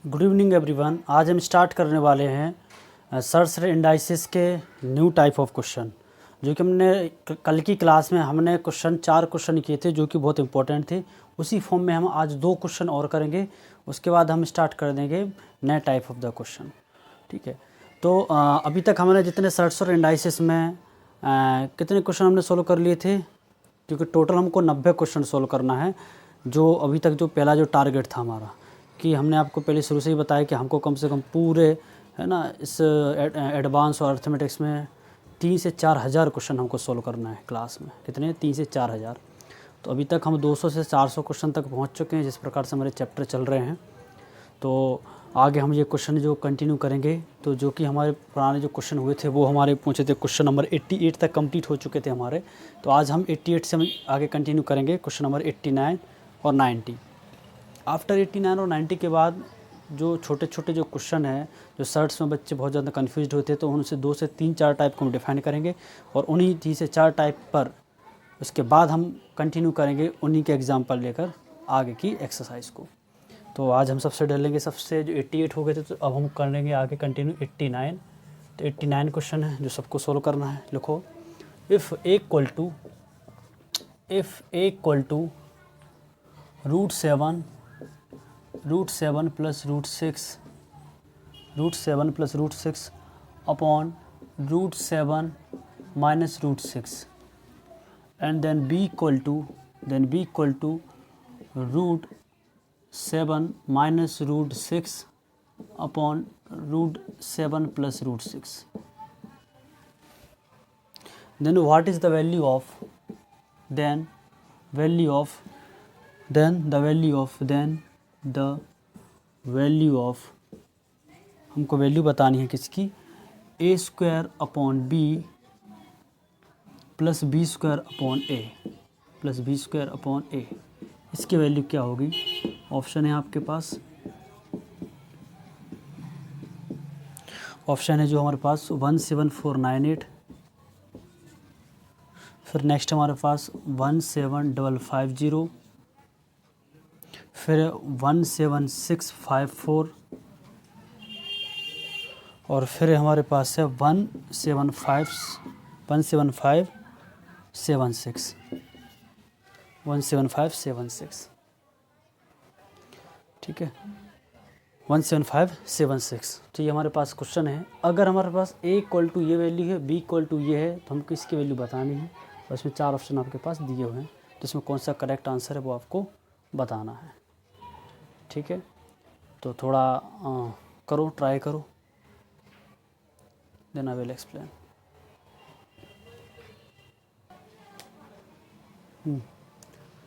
Good evening everyone. आज हम start करने वाले हैं सर्च इंडाइसिस के न्यू टाइप ऑफ क्वेश्चन, जो कि हमने कल की क्लास में हमने 4 क्वेश्चन किए थे जो कि बहुत इंपॉर्टेंट थे। उसी फॉर्म में हम आज 2 क्वेश्चन और करेंगे, उसके बाद हम स्टार्ट कर देंगे नए टाइप ऑफ द क्वेश्चन। ठीक है, तो अभी तक हमने जितने सर्च और इंडाइसिस में कितने क्वेश्चन हमने सोल्व कर लिए थे, क्योंकि टोटल हमको 90 क्वेश्चन सोल्व करना है। जो अभी तक जो पहला जो टारगेट था हमारा, कि हमने आपको पहले शुरू से ही बताया कि हमको कम से कम पूरे है ना इस एडवांस और अर्थमेटिक्स में 3 से 4 हज़ार क्वेश्चन हमको सोल्व करना है क्लास में। कितने? 3 से 4 हज़ार। तो अभी तक हम 200 से 400 क्वेश्चन तक पहुंच चुके हैं, जिस प्रकार से हमारे चैप्टर चल रहे हैं। तो आगे हम ये क्वेश्चन जो कंटिन्यू करेंगे, तो जो कि हमारे पुराने जो क्वेश्चन हुए थे वो हमारे पूछे थे, क्वेश्चन नंबर 88 तक कंप्लीट हो चुके थे हमारे। तो आज हम 88 से हम आगे कंटिन्यू करेंगे, क्वेश्चन नंबर 89 और 90। आफ्टर 89 और 90 के बाद जो छोटे छोटे जो क्वेश्चन हैं, जो सर्च में बच्चे बहुत ज़्यादा कन्फ्यूज होते हैं, तो उनसे 2 से 3-4 टाइप को हम डिफाइन करेंगे, और उन्हीं 3 से 4 टाइप पर उसके बाद हम कंटिन्यू करेंगे उन्हीं के एग्जाम्पल लेकर आगे की एक्सरसाइज को। तो आज हम सबसे डलेंगे, सबसे जो 88 हो गए थे, तो अब हम कर लेंगे आगे कंटिन्यू 89। तो 89 क्वेश्चन है जो सबको सोल्व करना है। लिखो, if a equal to √7 plus √6 upon √7 minus √6, and then b equal to √7 minus √6 upon √7 plus √6. Then what is the value of the value of हमको वैल्यू बतानी है किसकी? a² upon b plus b² upon a। इसकी value क्या होगी? Option है आपके पास, option है जो हमारे पास 17498, फिर नेक्स्ट हमारे पास 17550, फिर 17654, और फिर हमारे पास है 17576। ठीक है, 17576। तो ये हमारे पास क्वेश्चन है। अगर हमारे पास a इक्वल टू ये वैल्यू है, b इक्वल टू ये है, तो हमको इसकी वैल्यू बतानी है। और इसमें 4 ऑप्शन आपके पास दिए हुए हैं, तो इसमें कौन सा करेक्ट आंसर है वो आपको बताना है। ठीक है, तो थोड़ा करो, ट्राई करो, देन आई विल एक्सप्लेन।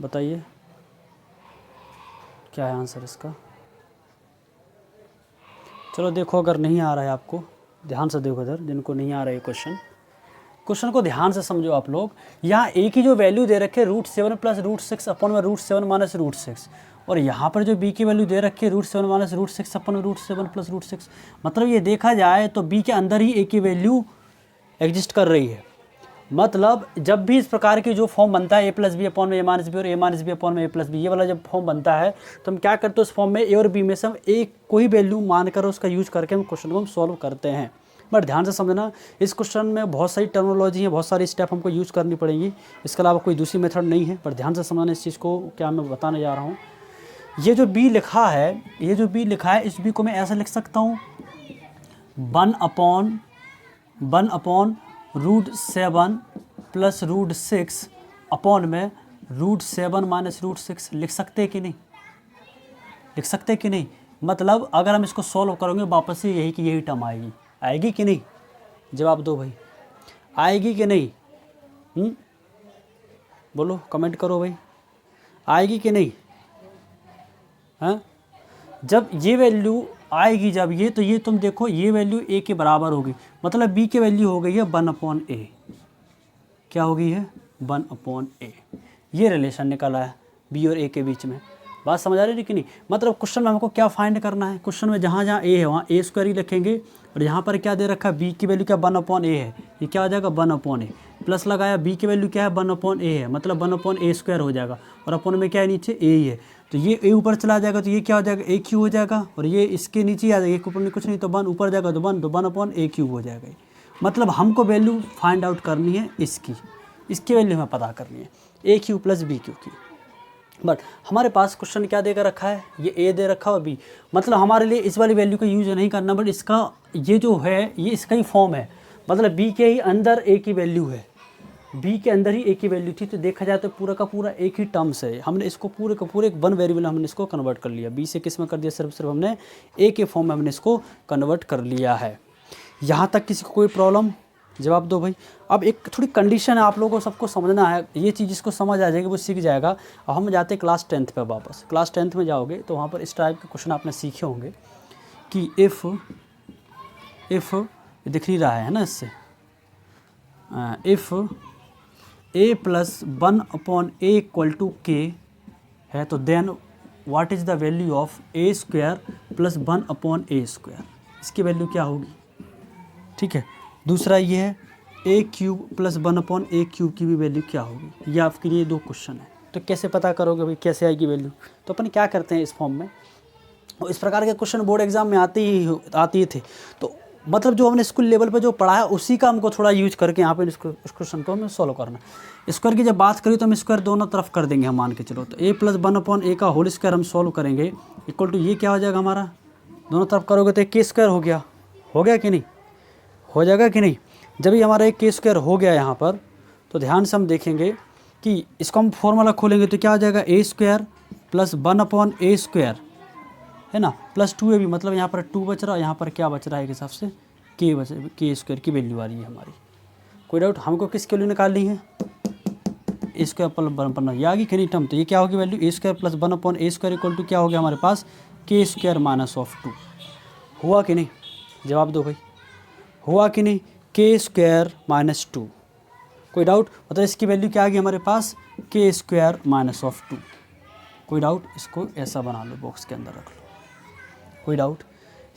बताइए क्या है आंसर इसका। चलो देखो, अगर नहीं आ रहा है आपको, ध्यान से देखो इधर, जिनको नहीं आ रहा है क्वेश्चन को ध्यान से समझो आप लोग। यहाँ a की जो वैल्यू दे रखे है √7 प्लस √6 अपॉन में √7 माइनस √6, और यहाँ पर जो b की वैल्यू दे रखी है √7 माइनस √6 अपॉन में √7 प्लस √6। मतलब ये देखा जाए तो b के अंदर ही a की वैल्यू एग्जिस्ट कर रही है। मतलब जब भी इस प्रकार की जो फॉर्म बनता है a प्लस बी अपॉन में a माइनस बी और a माइनस बी अपॉन में a प्लस बी, ये वाला जब फॉर्म बनता है, तो हम क्या करते हैं उस फॉर्म में a और b में से हम a कोई वैल्यू मान कर उसका यूज करके हम क्वेश्चन को हम सॉल्व करते हैं। बट ध्यान से समझना, इस क्वेश्चन में बहुत सारी टर्मिनोलॉजी है, बहुत सारी स्टेप हमको यूज़ करनी पड़ेंगी, इसके अलावा कोई दूसरी मेथड नहीं है। पर ध्यान से समझना इस चीज़ को, क्या मैं बताने जा रहा हूँ। ये जो b लिखा है, इस b को मैं ऐसा लिख सकता हूँ, 1 अपॉन √7 प्लस √6 अपॉन में √7 माइनस √6। लिख सकते कि नहीं? मतलब अगर हम इसको सॉल्व करेंगे वापस से यही टर्म आएगी कि नहीं? जवाब दो भाई, आएगी कि नहीं? बोलो, कमेंट करो भाई, आएगी कि नहीं? हाँ, जब ये वैल्यू आएगी, जब ये, तो ये तुम देखो, ये वैल्यू a के बराबर होगी, मतलब b की वैल्यू हो गई है 1 अपॉन a। क्या हो गई है? 1 अपॉन a। ये रिलेशन निकला है b और a के बीच में। बात समझ आ रही है कि नहीं? मतलब क्वेश्चन में हमको क्या फाइंड करना है, क्वेश्चन में जहाँ जहाँ a है वहाँ a² ही लिखेंगे, और यहाँ पर क्या दे रखा है, b की वैल्यू क्या 1 अपॉन a है, ये क्या आ जाएगा 1 अपॉन a। प्लस लगाया, बी की वैल्यू क्या है 1/a है, मतलब 1/a² हो जाएगा, और अपन में क्या है नीचे a ही है, तो ये a ऊपर चला जाएगा तो ये क्या हो जाएगा a³ हो जाएगा, और ये इसके नीचे आ जाएगा, एक ऊपर में कुछ नहीं तो 1 ऊपर जाएगा तो 1/a³ हो जाएगा। मतलब हमको वैल्यू फाइंड आउट करनी है इसकी वैल्यू हमें पता करनी है a³ + b³ की। बट हमारे पास क्वेश्चन क्या देकर रखा है, ये a दे रखा है और b, मतलब हमारे लिए इस वाली वैल्यू का यूज नहीं करना, बट इसका ये जो है ये इसका ही फॉर्म है, मतलब b के ही अंदर a की वैल्यू है, b के अंदर ही a की वैल्यू थी, तो देखा जाए तो पूरा का पूरा एक ही टर्म्स है, हमने इसको पूरे का पूरे एक 1 वेरिएबल हमने इसको कन्वर्ट कर लिया, b से किस में कर दिया, सिर्फ हमने a के फॉर्म में हमने इसको कन्वर्ट कर लिया है। यहाँ तक किसी को कोई प्रॉब्लम, जवाब दो भाई। अब एक थोड़ी कंडीशन है, आप लोगों को सबको समझना है, ये चीज़ जिसको समझ आ जाएगी वो सीख जाएगा। अब हम जाते हैं क्लास 10th पे वापस, क्लास 10th में जाओगे तो वहाँ पर इस टाइप के क्वेश्चन आपने सीखे होंगे कि इफ़ दिख नहीं रहा है ना, इससे इफ़ a + 1/a = k है, तो then what is the value of a² + 1/a², इसकी वैल्यू क्या होगी, ठीक है। दूसरा ये है a³ + 1/a³ की भी वैल्यू क्या होगी, ये आपके लिए 2 क्वेश्चन है। तो कैसे पता करोगे भाई, कैसे आएगी वैल्यू, तो अपन क्या करते हैं इस फॉर्म में, और इस प्रकार के क्वेश्चन बोर्ड एग्जाम में आते ही थे, तो मतलब जो हमने स्कूल लेवल पे जो पढ़ा है उसी का हमको थोड़ा यूज करके यहाँ पे इस क्वेश्चन को हमें सॉल्व करना। स्क्वायर की जब बात करी तो हम स्क्वायर दोनों तरफ कर देंगे, हम मान के चलो, तो a + 1/a का होल स्क्वायर हम सॉल्व करेंगे, इक्वल टू ये क्या हो जाएगा हमारा, दोनों तरफ करोगे तो k² हो गया कि नहीं, हो जाएगा कि नहीं। जब ही हमारा एक k² हो गया यहाँ पर, तो ध्यान से हम देखेंगे कि इसको हम फॉर्मूला खोलेंगे तो क्या हो जाएगा a² + 1/a² है ना, प्लस 2ab, मतलब यहाँ पर 2 बच रहा है, यहाँ पर क्या बच रहा है एक हिसाब से k² की वैल्यू आ रही है हमारी। कोई डाउट, हमको किसकी वैल्यू निकालनी है, a² + 1/a, ये आ गई कि नहीं टर्म, तो ये क्या होगी value, a² + 1/a² equal to क्या हो गया हमारे पास k² - 2, हुआ कि नहीं, जवाब दो भाई, हुआ कि नहीं, k² - 2। कोई डाउट, मतलब इसकी वैल्यू क्या आ गई हमारे पास k² - 2। कोई डाउट, इसको ऐसा बना लो, बॉक्स के अंदर रख लो। कोई डाउट,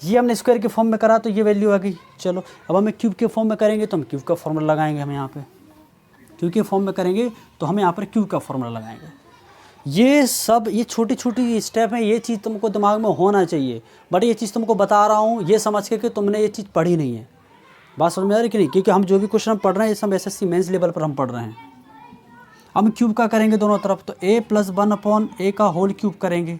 ये हमने स्क्वायर के फॉर्म में करा तो ये वैल्यू आ गई। चलो अब हमें क्यूब के फॉर्म में करेंगे तो हम क्यूब का फॉर्मूला लगाएंगे, हम यहाँ पे क्यूब के फॉर्म में करेंगे तो हम यहाँ पर क्यूब का फॉर्मूला लगाएंगे। ये सब ये छोटी छोटी स्टेप है, ये चीज़ तुमको दिमाग में होना चाहिए, बट ये चीज़ तुमको बता रहा हूँ ये समझ के कि तुमने ये चीज़ पढ़ी नहीं है। बात समझ में आ रही कि नहीं, क्योंकि हम जो भी क्वेश्चन पढ़ रहे हैं ये सब SSC मेंस लेवल पर हम पढ़ रहे हैं। हम क्यूब का करेंगे दोनों तरफ, तो a + 1/a का होल क्यूब करेंगे,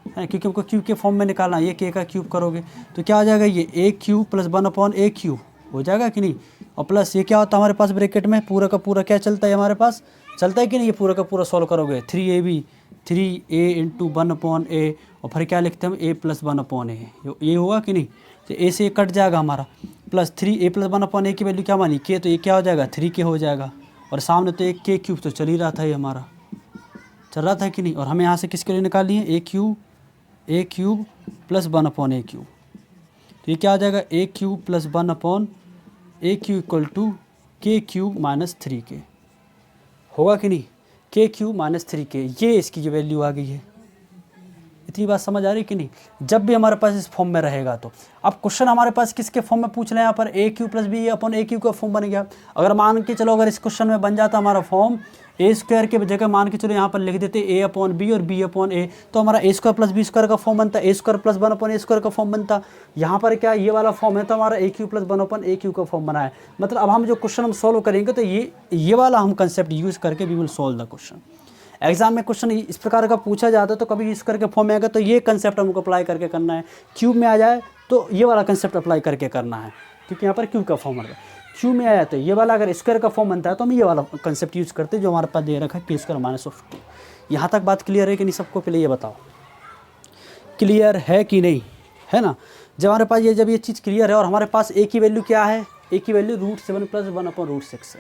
क्योंकि हमको क्यूब के फॉर्म में निकालना है, ये k का क्यूब करोगे तो क्या हो जाएगा, ये a³ + 1/a³ हो जाएगा कि नहीं, और प्लस ये क्या होता है हमारे पास ब्रैकेट में, पूरा का पूरा क्या चलता है हमारे पास, चलता है कि नहीं, ये पूरा का पूरा सॉल्व करोगे 3ab 3a × 1/a, और फिर क्या लिखते हैं हम a + 1/a, ये हुआ कि नहीं, तो a से कट जाएगा हमारा, प्लस 3a + 1/a की वैल्यू क्या मानी k, तो ये क्या हो जाएगा 3k हो जाएगा, और सामने तो एक k³ तो चल ही रहा था, ये हमारा चल रहा था कि नहीं, और हमें यहाँ से किसके लिए निकालनी है a³ + 1/a³, तो ये क्या आ जाएगा a³ + 1/a³ equal to k³ - 3k, होगा कि नहीं, k³ - 3k, ये इसकी जो वैल्यू आ गई है। इतनी बात समझ आ रही कि नहीं, जब भी हमारे पास इस फॉर्म में रहेगा तो अब क्वेश्चन हमारे पास किसके फॉर्म में पूछ रहे हैं, यहाँ पर a³ + b/a³ का फॉर्म बन गया। अगर मान के चलो अगर इस क्वेश्चन में बन जाता हमारा फॉर्म a² के जगह मान के चलो यहाँ पर लिख देते a/b और b/a, तो हमारा a² + b² का फॉर्म बनता, a² + 1/a² का फॉर्म बनता। यहाँ पर क्या ये वाला फॉर्म है तो हमारा a³ + 1/a³ का फॉर्म बना है। मतलब अब हम जो क्वेश्चन हम सॉल्व करेंगे तो ये वाला हम कंसेप्ट यूज़ करके we will solve the question. Exam में क्वेश्चन इस प्रकार का पूछा जाता है तो कभी इस करके फॉर्म में आएगा तो ये कंसेप्ट हमको अप्लाई करके करना है, क्यूब में आ जाए तो ये वाला कंसेप्ट अप्लाई करके करना है, क्योंकि यहाँ पर क्यूब का फॉर्म है। क्यूब में आया तो ये वाला, अगर स्क्वायर का फॉर्म बनता है तो हम ये वाला कंसेप्ट यूज़ करते हैं जो हमारे पास दे रखा है k² - 2। यहाँ तक बात क्लियर है कि नहीं सबको, पहले ये बताओ क्लियर है कि नहीं, है ना। जब हमारे पास जब ये चीज़ क्लियर है और हमारे पास a की वैल्यू क्या है, a की वैल्यू √7 + 1/√6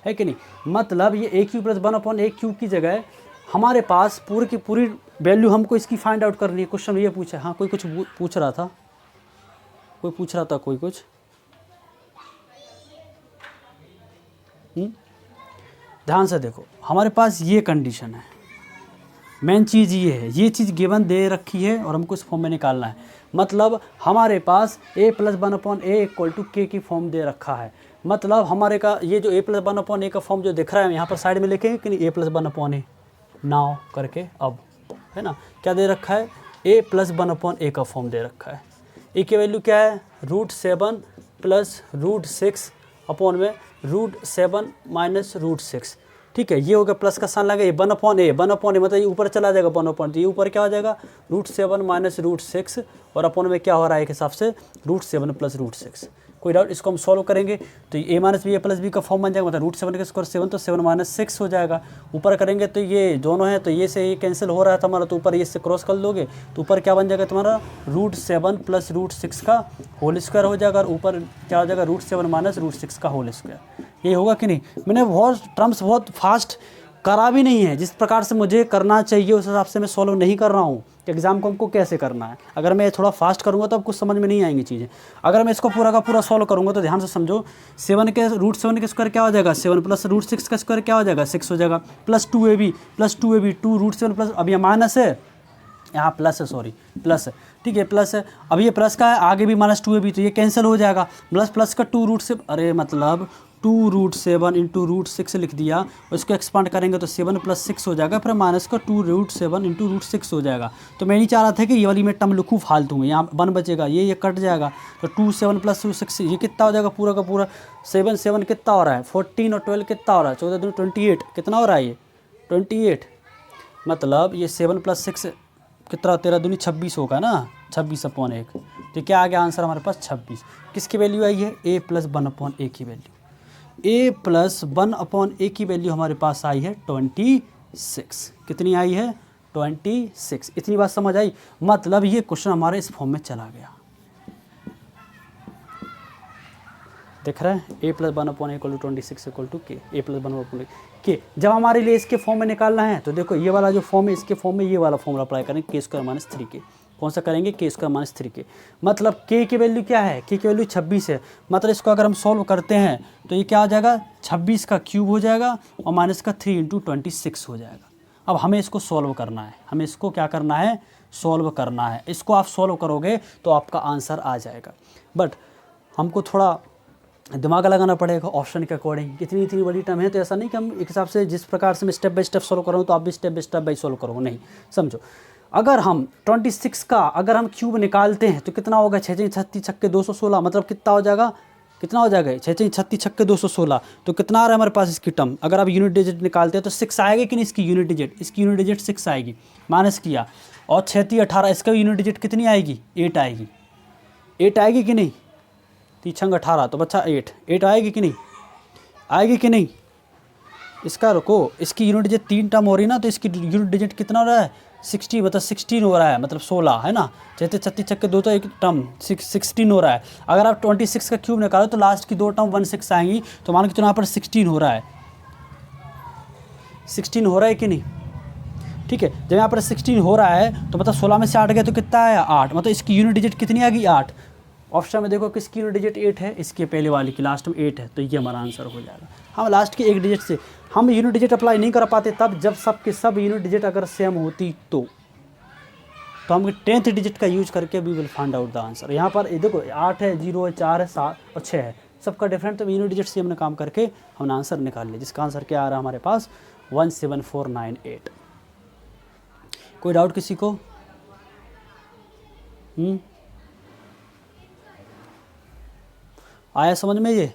है कि नहीं, मतलब ये a³ + 1/a³ की जगह हमारे पास पूरी की पूरी वैल्यू हमको इसकी फाइंड आउट करनी है। क्वेश्चन ये पूछा, हाँ कोई कुछ पूछ रहा था, कोई पूछ रहा था, कोई कुछ ध्यान से देखो, हमारे पास ये कंडीशन है, मेन चीज़ ये है, ये चीज़ गिवन दे रखी है और हमको इस फॉर्म में निकालना है। मतलब हमारे पास a + 1/a = k की फॉर्म दे रखा है, मतलब हमारे का ये जो a+1/a का फॉर्म जो दिख रहा है यहाँ पर साइड में लिखेंगे कि नहीं a+1/a नाउ करके। अब है ना क्या दे रखा है, a+1/a का फॉर्म दे रखा है। ए की वैल्यू क्या है, √7 + √6 अपॉन में √7 - √6। ठीक है, ये हो गया प्लस का साइन लगा, ये 1/a मतलब ये ऊपर चला जाएगा 1/, ये ऊपर क्या हो जाएगा √7 - √6 और अपॉन में क्या हो रहा है एक हिसाब से √7 + √6। कोई डाउट, इसको हम सॉल्व करेंगे तो a - b a + b का फॉर्म बन जाएगा, मतलब √7 का स्क्वायर 7 तो 7 - 6 हो जाएगा। ऊपर करेंगे तो ये दोनों है तो ये से ये कैंसिल हो रहा है तुम्हारा, तो ऊपर ये से क्रॉस कर लोगे तो ऊपर क्या बन जाएगा तुम्हारा √7 + √6 का होल स्क्वायर हो जाएगा, और ऊपर क्या हो जाएगा √7 - √6 का होल स्क्वायर। ये होगा कि नहीं। मैंने बहुत टर्म्स बहुत फास्ट करा भी नहीं है, जिस प्रकार से मुझे करना चाहिए उस हिसाब से मैं सॉल्व नहीं कर रहा हूँ कि एग्जाम को हमको कैसे करना है। अगर मैं थोड़ा फास्ट करूँगा तो अब कुछ समझ में नहीं आएंगी चीज़ें। अगर मैं इसको पूरा का पूरा सॉल्व करूँगा तो ध्यान से समझो, 7 के √7 के स्क्वायर क्या हो जाएगा 7 + √6 का स्क्वायर क्या हो जाएगा 6 हो जाएगा, प्लस 2ab 2 √7 प्लस, अब ये माइनस है यहाँ प्लस है, सॉरी प्लस है, ठीक है प्लस है। अब ये प्लस का है, आगे भी -2ab तो ये कैंसिल हो जाएगा, प्लस का 2√7 अरे मतलब 2√7 × √6 लिख दिया, और इसको एक्सपांड करेंगे तो 7 + 6 हो जाएगा, फिर माइनस का 2√7 × √6 हो जाएगा। तो मैं नहीं चाह रहा था कि ये वाली मैं टर्म लिखूँ फालतू में, यहाँ 1 बचेगा, ये कट जाएगा तो 2 7 + 2 6 ये कितना हो जाएगा पूरा का पूरा 7 कितना हो रहा है 14 और 12 कितना हो रहा है 14 दूनी 28 कितना हो रहा है ये 28, मतलब ये 7 + 6 कितना 13 दूनी 26 होगा ना, 26/1। तो क्या आ गया आंसर हमारे पास 26। किसकी वैल्यू आई है a+1/a की वैल्यू, a+1/a की वैल्यू हमारे पास आई है 26। कितनी आई है 26। इतनी बात समझ आई, मतलब ये क्वेश्चन हमारे इस फॉर्म में चला गया। देख रहे हैं a+1/a = 26 = k, a+1/a k। जब हमारे लिए इसके फॉर्म में निकालना है तो देखो ये वाला जो फॉर्म है इसके फॉर्म में ये वाला फॉर्मूला अप्लाई करेंगे k² - 3k। कौन सा करेंगे k² - 3k, मतलब k की वैल्यू क्या है, k की वैल्यू 26 है, मतलब इसको अगर हम सॉल्व करते हैं तो ये क्या हो जाएगा 26 का क्यूब हो जाएगा और माइनस का 3 × 26 हो जाएगा। अब हमें इसको सॉल्व करना है, हमें इसको क्या करना है सॉल्व करना है। इसको आप सॉल्व करोगे तो आपका आंसर आ जाएगा, बट हमको थोड़ा दिमाग लगाना पड़ेगा ऑप्शन के अकॉर्डिंग। इतनी बड़ी टर्म है तो ऐसा नहीं कि हम एक हिसाब से जिस प्रकार से मैं स्टेप बाय स्टेप सॉल्व कर रहा हूँ तो आप भी स्टेप बाय सॉल्व करो, नहीं। समझो, अगर हम 26 का अगर हम क्यूब निकालते हैं तो कितना होगा 6 × 36 = 216, मतलब कितना हो जाएगा 6 × 36 = 216। तो कितना आ रहा है हमारे पास इसकी टर्म, अगर आप यूनिट डिजिट निकालते हैं तो 6 आएगी कि नहीं, इसकी यूनिट डिजिट 6 आएगी, माइनस किया, और 6 × 18 इसका यूनिट डिजिट कितनी आएगी 8 आएगी, 8 आएगी कि नहीं, 3 × 18 तो बच्चा 8 आएगी कि नहीं, आएगी कि नहीं। इसका रुको, इसकी यूनिट डिजिट 3 टर्म हो रही ना, तो इसकी यूनिट डिजिट कितना हो रहा है 60, मतलब 16 हो रहा है, मतलब 16 है ना, 36 छक्के 2 तो एक टर्म 16 हो रहा है। अगर आप 26 का क्यूब निकालो तो लास्ट की 2 टर्म 16 आएंगी, तो मान के चलो यहाँ पर 16 हो रहा है, 16 हो रहा है कि नहीं, ठीक है। जब यहाँ पर 16 हो रहा है तो मतलब 16 में से 8 गया तो कितना आया 8, मतलब इसकी यूनिट डिजिट कितनी आ गई 8। ऑप्शन में देखो किसकी यूनिट डिजिट 8 है, इसके पहले वाली की लास्ट में 8 है, तो ये हमारा आंसर हो जाएगा। हम लास्ट की एक डिजिट से हम यूनिट डिजिट अप्लाई नहीं कर पाते तब जब सब के सब यूनिट डिजिट अगर सेम होती तो हम 10th डिजिट का यूज करके we will find out the answer. यहाँ पर देखो 8 है, 0 है, 4 है, 7 और 6 है, सबका डिफरेंट, तो यूनिट डिजिट से हमने काम करके हमने आंसर निकाल लिया, जिसका आंसर क्या आ रहा है हमारे पास 17498। कोई डाउट किसी को? आया समझ में? ये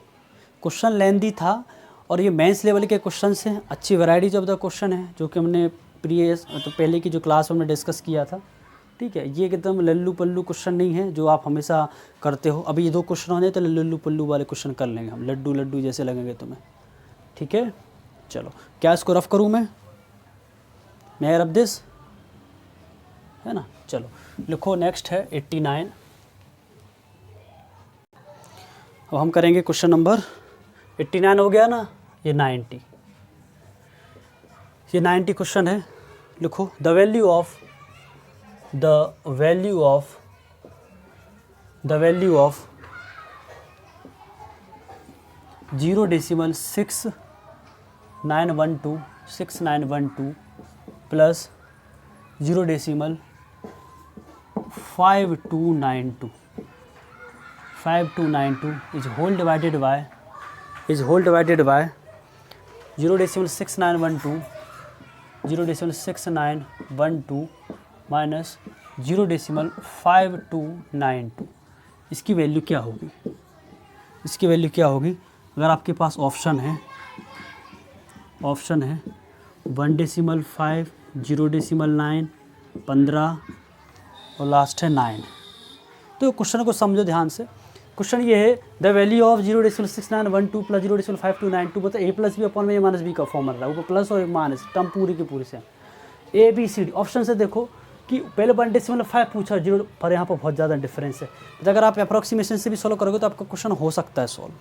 क्वेश्चन लेंदी था और ये मेंस लेवल के क्वेश्चन हैं, अच्छी वैरायटीज ऑफ द क्वेश्चन है जो कि हमने प्रीवियस तो पहले की जो क्लास में हमने डिस्कस किया था, ठीक है। ये एकदम लल्लू पल्लू क्वेश्चन नहीं है जो आप हमेशा करते हो। अभी ये 2 क्वेश्चन हो जाए तो लल्लू पल्लू वाले क्वेश्चन कर लेंगे हम, लड्डू जैसे लगेंगे तुम्हें, ठीक है। चलो क्या इसको रफ करूँ मैं रफ दिस है ना। चलो लिखो, नेक्स्ट है 89। अब हम करेंगे क्वेश्चन नंबर 89 हो गया ना, ये 90, ये 90 क्वेश्चन है। लिखो, the value of 0.6912 plus 0.5292 is whole divided by is whole divided by 0.6912 0.6912 minus 0.5292। इसकी वैल्यू क्या होगी? इसकी वैल्यू क्या होगी? अगर आपके पास ऑप्शन है 1.5, 0.9, 15 और लास्ट है 9। तो क्वेश्चन को समझो ध्यान से। क्वेश्चन ये है द वैल्यू ऑफ 0.6912 प्लस 0.5292 मतलब ए प्लस बी अपॉन में ए माइनस बी का फॉर्म बन रहा है, ऊपर प्लस और एक माइनस, टर्म पूरी की पूरी से A B C D. Option से देखो कि पहले 1.5 पूछा, 0 पर यहाँ पर बहुत ज़्यादा डिफरेंस है। तो अगर आप अप्रॉक्सीमेशन से भी सॉल्व करोगे तो आपका क्वेश्चन हो सकता है सॉल्व,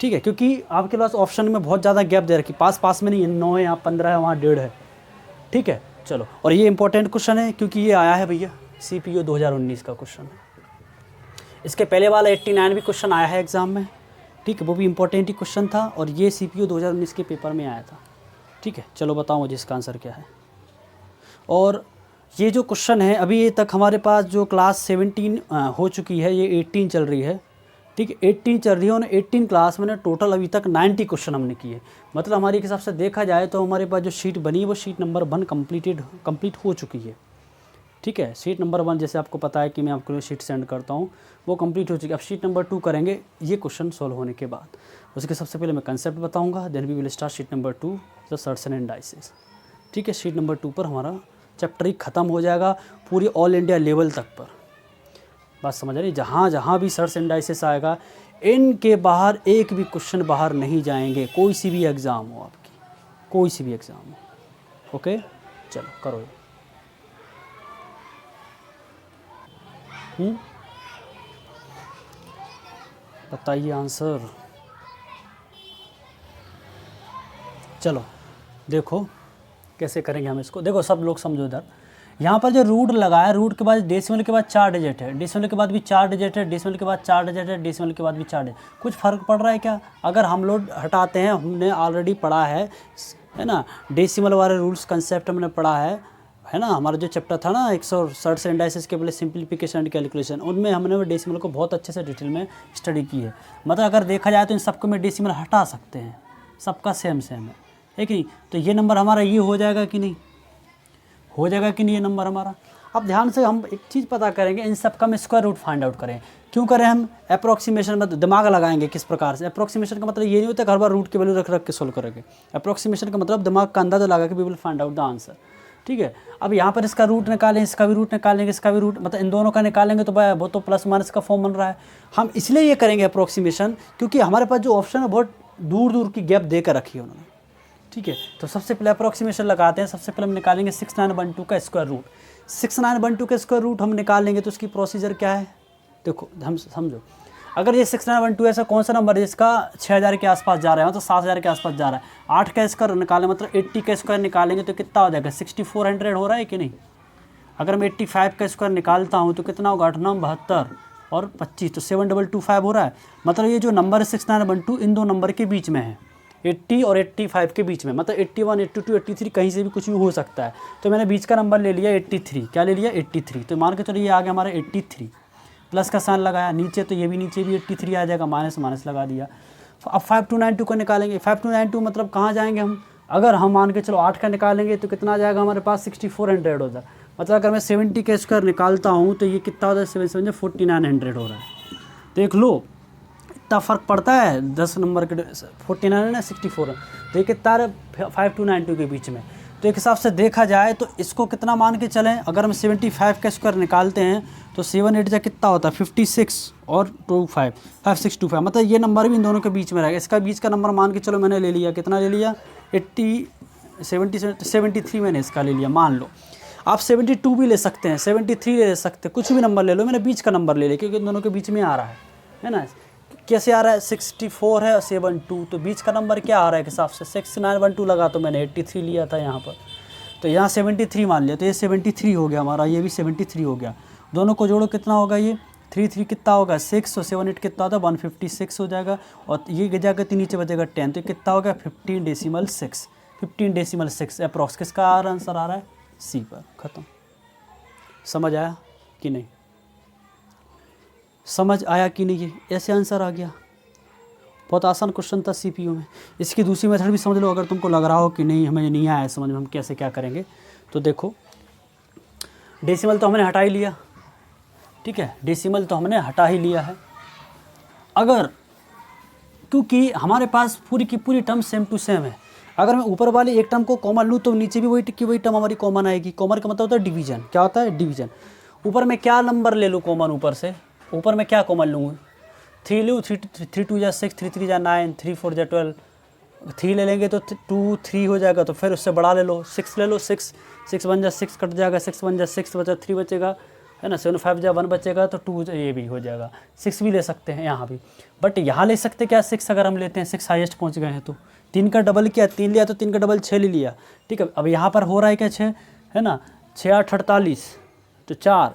ठीक है, क्योंकि आपके पास ऑप्शन में बहुत ज़्यादा गैप दे रखी, पास में नहीं है, 9 है, यहाँ 15 है, वहाँ 1.5 है, ठीक है। चलो, और ये इंपॉर्टेंट क्वेश्चन है क्योंकि ये आया है भैया CPO 2019 का क्वेश्चन है। इसके पहले वाला 89 भी क्वेश्चन आया है एग्जाम में, ठीक है, वो भी इंपॉर्टेंट ही क्वेश्चन था और ये CPO 2019 के पेपर में आया था, ठीक है। चलो बताओ मुझे इसका आंसर क्या है। और ये जो क्वेश्चन है अभी ये तक हमारे पास जो क्लास 17 हो चुकी है, ये 18 चल रही है, ठीक है, 18 चल रही है और 18 क्लास में टोटल अभी तक 90 क्वेश्चन हमने किए। मतलब हमारे हिसाब से देखा जाए तो हमारे पास जो शीट बनी है वो शीट नंबर 1 कंप्लीट हो चुकी है, ठीक है। शीट नंबर 1 जैसे आपको पता है कि मैं आपको शीट सेंड करता हूँ, वो कंप्लीट हो चुकी है। अब शीट नंबर 2 करेंगे ये क्वेश्चन सॉल्व होने के बाद। उसके सबसे पहले मैं कंसेप्ट बताऊँगा, then we will start sheet number 2 the surds and indices, ठीक है। शीट नंबर 2 पर हमारा चैप्टर ही ख़त्म हो जाएगा पूरी ऑल इंडिया लेवल तक पर। बात समझ रही, जहाँ भी सर्च इंडाइसेस आएगा इनके बाहर एक भी क्वेश्चन बाहर नहीं जाएंगे, कोई सी भी एग्ज़ाम हो आपकी, कोई सी भी एग्ज़ाम हो, ओके। चलो करो बताइए आंसर। चलो देखो कैसे करेंगे हम इसको। देखो सब लोग समझो इधर, यहाँ पर जो रूट लगाया, रूट के बाद डेसिमल के बाद 4 डिजिट है, डेसिमल के बाद भी 4 डिजिट है, डेसिमल के बाद 4 डिजिट है, डेसिमल के बाद भी 4 डिजिट। कुछ फ़र्क पड़ रहा है क्या? अगर हम लोग हटाते हैं, हमने ऑलरेडी पढ़ा है ना, डेसिमल वाले रूल्स कंसेप्ट हमने पढ़ा है ना, हमारा जो चैप्टर था ना 160 इंडाइसेस के पहले सिंप्लीफिकेशन एंड कैलकुलेशन, उनमें हमने वो डेसिमल को बहुत अच्छे से डिटेल में स्टडी की है। मतलब अगर देखा जाए तो इन सबको में डेसिमल हटा सकते हैं, सबका सेम है कि नहीं। तो ये नंबर हमारा ये हो जाएगा कि नहीं, हो जाएगा कि नहीं ये नंबर हमारा। अब ध्यान से हम एक चीज़ पता करेंगे, इन सब का हम स्क्वायर रूट फाइंड आउट करें। क्यों करें हम? अप्रॉक्सीमेशन में दिमाग लगाएंगे किस प्रकार से। अप्रॉक्सीमेशन का मतलब ये नहीं होता हर बार रूट की वैल्यू रख के सोल्व करेंगे। अप्रॉक्सीमेशन का मतलब दिमाग का अंदाजा लगा के we will find out the answer, ठीक है। अब यहाँ पर इसका रूट निकालें, इसका भी रूट निकालेंगे, इसका भी रूट, मतलब इन दोनों का निकालेंगे तो भाई वो तो प्लस माइनस का फॉर्म बन रहा है। हम इसलिए ये करेंगे अप्रॉक्सीमेशन क्योंकि हमारे पास जो ऑप्शन है बहुत दूर की गैप देकर रखी है उन्होंने, ठीक है। तो सबसे पहले अप्रॉक्सीमेशन लगाते हैं। सबसे पहले हम निकालेंगे 6912 का स्क्वायर रूट। 6912 का स्क्वायर रूट हम निकाल लेंगे तो उसकी प्रोसीजर क्या है, देखो हम समझो। अगर ये 6912 ऐसा कौन सा नंबर है जिसका 6000 के आसपास जा रहा है, मतलब 7000 के आसपास जा रहा है, 8 का स्क्वायर निकालें मतलब 80 का स्क्वायर निकालेंगे तो कितना हो जाएगा, 6400 हो रहा है कि नहीं। अगर मैं 85 का स्क्वायर निकालता हूँ तो कितना होगा, 8 9 72 और 25, तो 7225 हो रहा है। मतलब ये जो नंबर है 6912 इन दो नंबर के बीच में है, 80 और 85 के बीच में, मतलब 81 82 83 कहीं से भी कुछ भी हो सकता है। तो मैंने बीच का नंबर ले लिया 83, क्या ले लिया 83, तो मान के चलो ये आ गया हमारा 83, प्लस का साइन लगाया, नीचे तो ये भी नीचे भी 83 आ जाएगा, माइनस लगा दिया। अब 5292 को निकालेंगे। 5292 मतलब कहाँ जाएंगे हम, अगर हम मान के चलो 8 का निकालेंगे तो कितना आ जाएगा हमारे पास 6400 हो जाए। मतलब अगर मैं 70 का स्क्वायर निकालता हूँ तो ये कितना हो जाए, 7 4900 हो रहा है। देख लो इतना फ़र्क पड़ता है 10 नंबर के, 49 है ना 64 है, तो ये कितना है 5292 के बीच में। तो एक हिसाब से देखा जाए तो इसको कितना मान के चलें, अगर हम 75 का स्क्वायर निकालते हैं तो 7 8 जा कितना होता है 56 और 25 5625, मतलब ये नंबर भी इन दोनों के बीच में रहेगा। इसका बीच का नंबर मान के चलो मैंने ले लिया, कितना ले लिया 73 मैंने इसका ले लिया, मान लो। आप 72 भी ले सकते हैं, 73 ले सकते हैं, कुछ भी नंबर ले लो, मैंने बीच का नंबर ले लिया क्योंकि इन दोनों के बीच में आ रहा है ना। कैसे आ रहा है, 64 है और 72, तो बीच का नंबर क्या आ रहा है के हिसाब से 6912 लगा तो मैंने 83 लिया था यहाँ पर, तो यहाँ 73 मान लिया, तो ये 73 हो गया हमारा, ये भी 73 हो गया। दोनों को जोड़ो कितना होगा, ये 3 कितना होगा 6 और 7 8 कितना होता है 156 हो जाएगा, और ये जाकर तो नीचे बचेगा 10, तो कितना हो गया 15.6, 15.6 अप्रॉक्स। किसका आंसर आ रहा है, सी पर। ख़त्म। समझ आया कि नहीं, समझ आया कि नहीं, ये ऐसे आंसर आ गया। बहुत आसान क्वेश्चन था CPU में। इसकी दूसरी मेथड भी समझ लो, अगर तुमको लग रहा हो कि नहीं हमें नहीं आया समझ में हम कैसे क्या करेंगे। तो देखो डेसिमल तो हमने हटा ही लिया, ठीक है, डेसिमल तो हमने हटा ही लिया है। अगर क्योंकि हमारे पास पूरी की पूरी टर्म सेम टू सेम है, अगर मैं ऊपर वाली एक टर्म को कॉमन लूँ तो नीचे भी वही टर्म हमारी कॉमन आएगी। कॉमन का मतलब होता है डिवीजन। क्या होता है? डिवीजन। ऊपर में क्या नंबर ले लूँ कॉमन? ऊपर से ऊपर में क्या कॉमन लूँ? 3 लूँ, 3 2 जा 6, 3 3 जा 9, 3 4 जा 12। 3 ले लेंगे तो 2 3 हो जाएगा, तो फिर उससे बड़ा ले लो, 6 ले लो। 6 1 जा 6 कट जाएगा, 6 1 जा 6 बचा 3 बचेगा, है ना। 7 5 जा 1 बचेगा, तो 2 ये भी हो जाएगा। 6 भी ले सकते हैं यहाँ भी, बट यहाँ ले सकते क्या 6 अगर हम लेते हैं, 6 हाईएस्ट पहुँच गए हैं तो 3 का डबल किया, 3 लिया तो 3 का डबल 6 ले लिया, ठीक है। अब यहाँ पर हो रहा है क्या 6, है ना। 6 8 48 तो 4,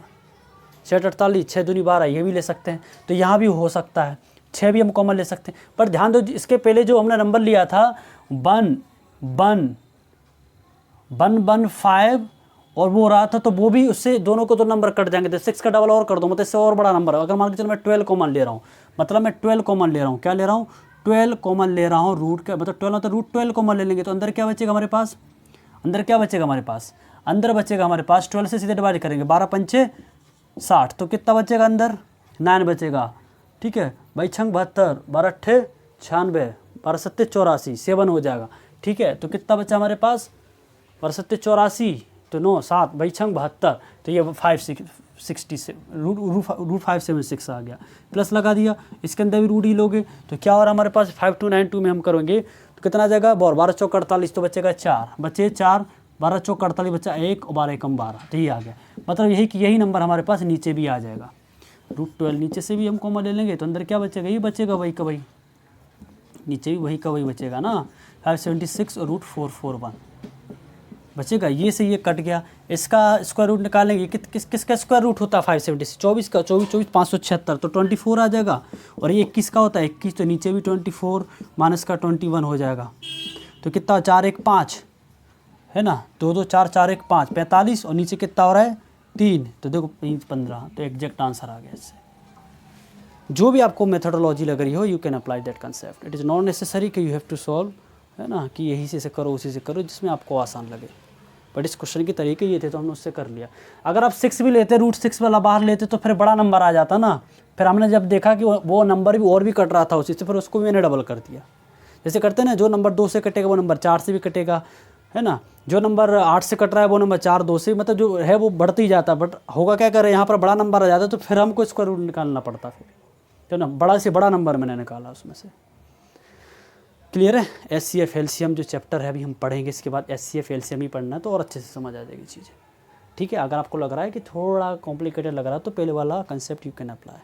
6 8 48, 6 दूनी 12, ये भी ले सकते हैं। तो यहाँ भी हो सकता है 6 भी हम कॉमन ले सकते हैं। पर ध्यान दो इसके पहले जो हमने नंबर लिया था 1 1 1 1 5 और वो रहा था, तो वो भी उससे दोनों को तो नंबर कट जाएंगे, तो 6 का डबल और कर दो, मतलब इससे और बड़ा नंबर है। अगर मान के चलो मैं 12 कॉमन ले रहा हूँ, मतलब मैं 12 कॉमन ले रहा हूँ, क्या ले रहा हूँ? 12 कॉमन ले रहा हूँ। रूट का मतलब 12 होता है, रूट 12 कॉमन ले लेंगे तो अंदर क्या बचेगा हमारे पास? अंदर क्या बचेगा हमारे पास? अंदर बचेगा हमारे पास 12 से सीधे डिवाइड करेंगे, 12 पंचे 60, तो कितना बचेगा अंदर? 9 बचेगा, ठीक है। भाई 6 72, 12 अट्ठे 96, 12 सत्ते 84, 7 हो जाएगा, ठीक है। तो कितना बचा हमारे पास? 12 सत्ते 84, तो 9 7, भाई 6 72, तो ये 560 रूट 576 आ गया। प्लस लगा दिया, इसके अंदर भी रूट ही लोगे तो क्या हो रहा है हमारे पास? 5292 में हम करेंगे तो कितना आ जाएगा? 12 चौक 48, तो बचेगा 4, बचे 4, 12 चौक 48 बचा 1 और 12 एकम 12, तो ये आ गया। मतलब यही कि यही नंबर हमारे पास नीचे भी आ जाएगा। रूट 12 नीचे से भी हम कॉमन ले लेंगे तो अंदर क्या बचेगा? ये बचेगा वही का वही, नीचे भी वही का वही बचेगा ना, 576 और रूट 441 बचेगा। ये से ये कट गया, इसका स्क्वायर रूट निकालेंगे। किसका स्क्वायर रूट होता है? 576, 24 का, 24 576, तो 24 आ जाएगा। और ये 21 का होता है, 21, तो नीचे भी 24 माइनस का 21 हो जाएगा। तो कितना? 4 1 5, है ना, 2 2 4 4 1 5 45, और नीचे कितना हो रहा है? 3, तो देखो 15, तो एग्जैक्ट आंसर आ गया इससे। जो भी आपको मेथोडोलॉजी लग रही हो, you can apply that concept. It is not necessary कि यू हैव टू सॉल्व, है ना, कि यही से करो उसी से करो जिसमें आपको आसान लगे। बट इस क्वेश्चन के तरीके ये थे तो हमने उससे कर लिया। अगर आप 6 भी लेते, रूट 6 वाला बाहर लेते तो फिर बड़ा नंबर आ जाता ना। फिर हमने जब देखा कि वो नंबर भी और भी कट रहा था उसी से, फिर उसको भी मैंने डबल कर दिया। जैसे करते हैं ना, जो नंबर 2 से कटेगा वो नंबर 4 से भी कटेगा, है ना। जो नंबर 8 से कट रहा है वो नंबर 4 2 से, मतलब जो है वो बढ़ते ही जाता। बट होगा क्या करें, यहाँ पर बड़ा नंबर आ जाता तो फिर हमको इसका रूट निकालना पड़ता, फिर तो ना बड़ा से बड़ा नंबर मैंने निकाला उसमें से। क्लियर है? SCF LCM जो चैप्टर है अभी हम पढ़ेंगे, इसके बाद SCF LCM ही पढ़ना है तो और अच्छे से समझ आ जाएगी चीज़ें, ठीक है। अगर आपको लग रहा है कि थोड़ा कॉम्प्लिकेटेड लग रहा है तो पहले वाला concept you can apply,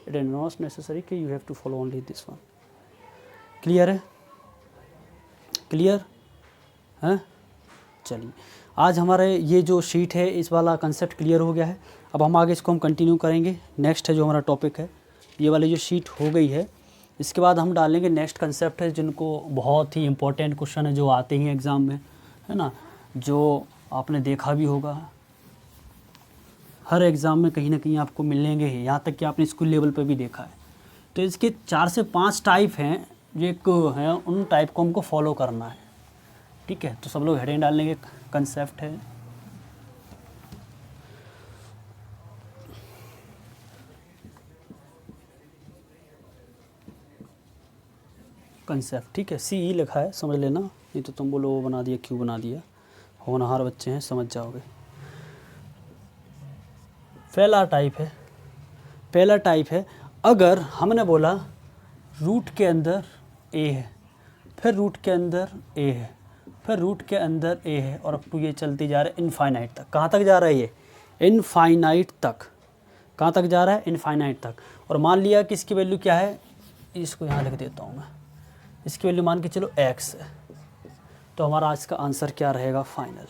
it is not necessary कि you have to follow only this one. Clear है? क्लियर है? चलिए, आज हमारे ये जो शीट है इस वाला कंसेप्ट क्लियर हो गया है। अब हम आगे इसको हम कंटिन्यू करेंगे। नेक्स्ट है जो हमारा टॉपिक है, ये वाली जो शीट हो गई है, इसके बाद हम डालेंगे नेक्स्ट कंसेप्ट है, जिनको बहुत ही इंपॉर्टेंट क्वेश्चन है जो आते ही एग्ज़ाम में, है ना, जो आपने देखा भी होगा हर एग्ज़ाम में कहीं ना कहीं आपको मिलेंगे ही, यहाँ तक कि आपने स्कूल लेवल पे भी देखा है। तो इसके 4 से 5 टाइप हैं, जो एक है उन टाइप को हमको फॉलो करना है, ठीक है। तो सब लोग हेडिंग डाल लेंगे, कंसेप्ट है कंसेप्ट, ठीक है। CE लिखा है, समझ लेना, नहीं तो तुम बोलो वो बना दिया क्यों बना दिया, होनहार बच्चे हैं समझ जाओगे। पहला टाइप है अगर हमने बोला रूट के अंदर A है, फिर रूट के अंदर A है, फिर रूट के अंदर A है, और अब टू ये चलती जा रहा है इनफाइनाइट तक। कहाँ तक जा रहा है ये? इनफाइनाइट तक। कहाँ तक जा रहा है? इनफाइनाइट तक। और मान लिया कि इसकी वैल्यू क्या है, इसको यहाँ लिख देता हूँ मैं, इसकी वैल्यू मान के चलो x है, तो हमारा आज का आंसर क्या रहेगा? फाइनल,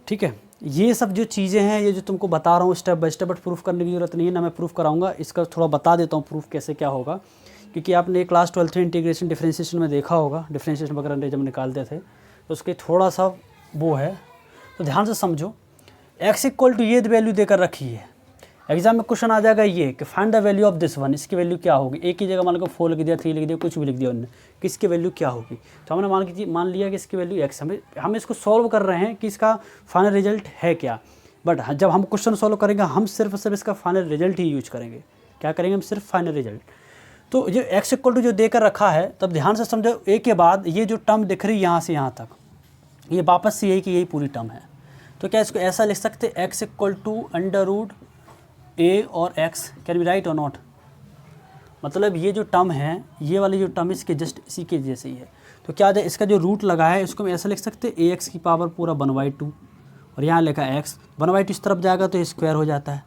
ठीक है। ये सब जो चीज़ें हैं, ये जो तुमको बता रहा हूँ step by step, but proof करने की ज़रूरत नहीं है ना, मैं प्रूफ कराऊंगा। इसका थोड़ा बता देता हूँ प्रूफ कैसे क्या होगा, क्योंकि आपने क्लास 12th में इंटीग्रेशन डिफरेंशिएशन में देखा होगा, डिफरेंशिएशन वगैरह जब निकालते थे तो उसके थोड़ा सा वो है, तो ध्यान से समझो। x इक्वल टू ये वैल्यू देकर रखी है, एग्जाम में क्वेश्चन आ जाएगा ये कि find the value of this one, इसकी वैल्यू क्या होगी। एक ही जगह मान लो 4 लिख दिया, 3 लिख दिया, कुछ भी लिख दिया उन्होंने, कि इसकी वैल्यू क्या होगी। तो हमने मान लिया कि इसकी वैल्यू x, हम इसको सॉल्व कर रहे हैं कि इसका फाइनल रिजल्ट है क्या। बट जब हम क्वेश्चन सॉल्व करेंगे हम सिर्फ इसका फाइनल रिजल्ट ही यूज करेंगे। क्या करेंगे हम, सिर्फ फाइनल रिजल्ट। तो ये x इक्वल टू जो देकर रखा है, तब ध्यान से समझो, ए के बाद ये जो टर्म दिख रही है यहाँ से यहाँ तक, ये वापस से यही कि यही पूरी टर्म है। तो क्या इसको ऐसा लिख सकते, x equal to under root A और x, कैन बी राइट और नॉट। मतलब ये जो टर्म है, ये वाली जो टर्म इसके जस्ट इसी के जैसे ही है। तो क्या है, इसका जो रूट लगा है इसको हम ऐसा लिख सकते हैं ax की पावर पूरा 1/2, और यहाँ लिखा x 1/2 इस तरफ जाएगा तो स्क्वायर हो जाता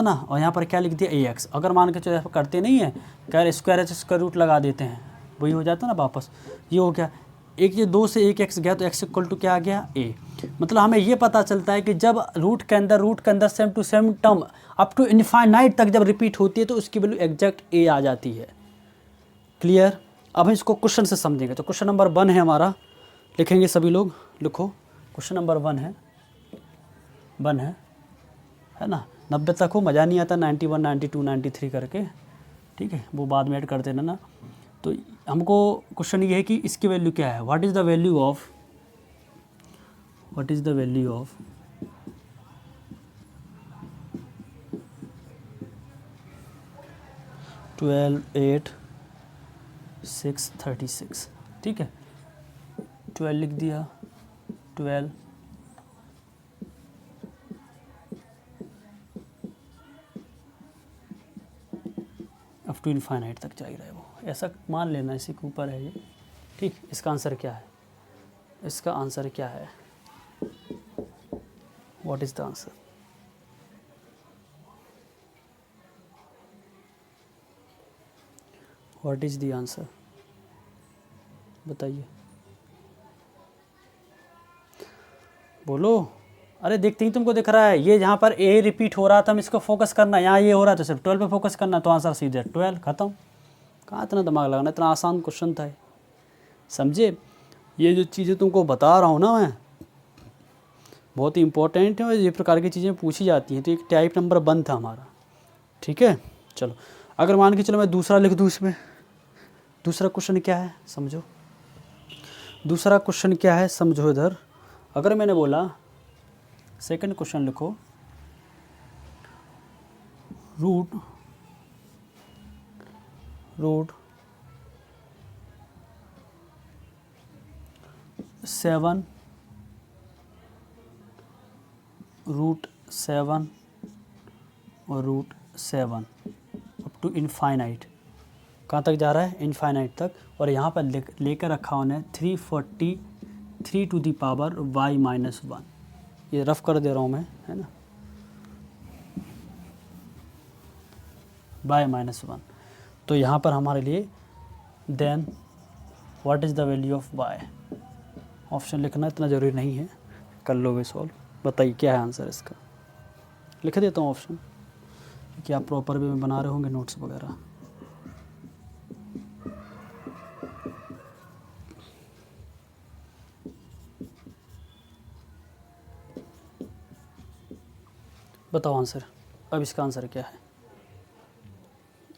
ना। और यहाँ पर क्या लिख दिया ax। अगर मान के चलो करते नहीं है, क्या स्क्वायर है तो स्क्वायर रूट लगा देते हैं, वही हो जाता ना वापस। ये हो गया, एक ये 2 से 1 x गया तो x इक्वल टू क्या आ गया a। मतलब हमें ये पता चलता है कि जब रूट के अंदर same to same term up to infinite तक जब रिपीट होती है तो उसकी वैल्यू एग्जैक्ट a आ जाती है। क्लियर। अब हम इसको क्वेश्चन से समझेंगे। तो क्वेश्चन नंबर 1 है हमारा, लिखेंगे सभी लोग, लिखो। क्वेश्चन नंबर 1 है ना। 90 तक हो, मज़ा नहीं आता 91, 92, 93 करके, ठीक है, वो बाद में ऐड कर देना ना। तो हमको क्वेश्चन ये है कि इसकी वैल्यू क्या है, what is the value of 12, 8, 6, 36। ठीक है, 12 लिख दिया, 12 अप टू इनफाइनाइट तक जा रहा है वो, ऐसा मान लेना, इसी के ऊपर है ये। ठीक, इसका आंसर क्या है, what is the answer. What is the answer, बताइए, बोलो। अरे देखते ही तुमको दिख रहा है, ये जहाँ पर ए रिपीट हो रहा था, हम इसको फोकस करना, यहाँ ये हो रहा था, सिर्फ 12 पे फोकस करना, तो आंसर सीधे 12, ख़त्म। कहाँ इतना दिमाग लगाना, इतना आसान क्वेश्चन था, समझे। ये जो चीज़ें तुमको बता रहा हूँ ना मैं, बहुत ही इंपॉर्टेंट है और ये प्रकार की चीज़ें पूछी जाती हैं। तो एक टाइप नंबर 1 था हमारा, ठीक है। चलो, अगर मान के चलो मैं दूसरा लिख दूँ इसमें, दूसरा क्वेश्चन क्या है समझो, दूसरा क्वेश्चन क्या है समझो इधर। अगर मैंने बोला सेकंड क्वेश्चन लिखो, रूट 7 और रूट 7 अप टू इनफाइनाइट, कहाँ तक जा रहा है, इनफाइनाइट तक। और यहाँ पर लेकर रखा उन्हें 343 टू दी पावर y-1, ये रफ कर दे रहा हूँ मैं, है ना, y-1। तो यहाँ पर हमारे लिए then what is the value of y, option लिखना इतना ज़रूरी नहीं है, कर लोगे सॉल्व। बताइए क्या है आंसर इसका, लिख देता हूँ ऑप्शन, क्योंकि आप प्रॉपर वे में बना रहे होंगे नोट्स वगैरह। बताओ आंसर, अब इसका आंसर क्या है।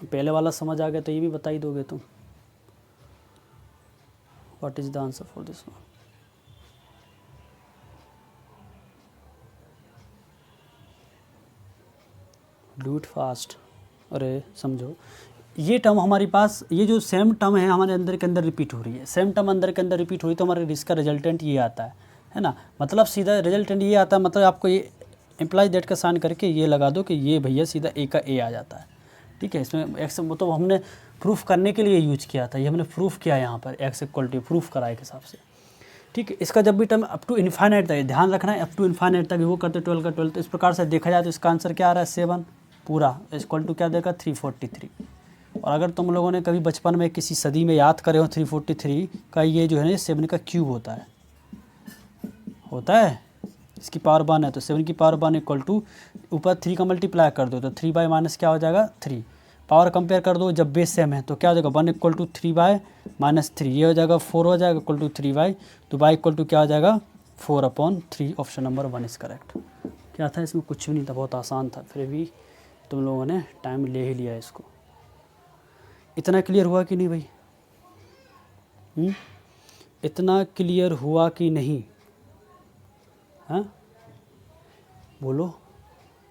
पहले वाला समझ आ गया तो ये भी बता ही दोगे तुम। What is the answer for this one. Do it fast. अरे समझो, ये टर्म हमारे पास, ये जो सेम टर्म है हमारे अंदर के अंदर रिपीट हो रही है, सेम टर्म अंदर के अंदर रिपीट हो रही, तो हमारे इसका रिजल्टेंट ये आता है ना। मतलब सीधा रिजल्टेंट ये आता है, मतलब आपको ये इम्प्लाई दैट का साइन करके ये लगा दो कि ये भैया सीधा ए का ए आ जाता है। ठीक है, इसमें एक्स तो हमने प्रूफ करने के लिए यूज किया था, ये हमने प्रूफ किया यहाँ पर, एक्स इक्वलिटी प्रूफ कराए के हिसाब से। ठीक है, इसका जब भी टर्म अप टू इन्फाइनाइट तक, ध्यान रखना है अप टू इन्फाइनाइट तक वो करते 12 का 12। तो इस प्रकार से देखा जाए तो इसका आंसर क्या आ रहा है 7 पूरा इक्वल टू क्या देगा 343। और अगर तुम लोगों ने कभी बचपन में किसी सदी में याद करे हो 343 का, ये जो है ना 7 का क्यूब होता है, इसकी पावर 1 है तो 7 की पावर 1 इक्वल टू ऊपर 3 का मल्टीप्लाई कर दो तो 3 बाई माइनस क्या हो जाएगा 3। पावर कंपेयर कर दो जब बेस सेम है तो क्या हो जाएगा 1 इक्वल टू 3 बाई माइनस 3, ये हो जाएगा 4 हो जाएगा इक्वल टू 3 बाई, तो बाई इक्वल टू क्या हो जाएगा 4/3। Option number 1 is correct. क्या था इसमें? कुछ भी नहीं था, बहुत आसान था, फिर भी तुम लोगों ने टाइम ले ही लिया इसको। इतना क्लियर हुआ कि नहीं भाई? इतना क्लियर हुआ कि नहीं? हाँ बोलो,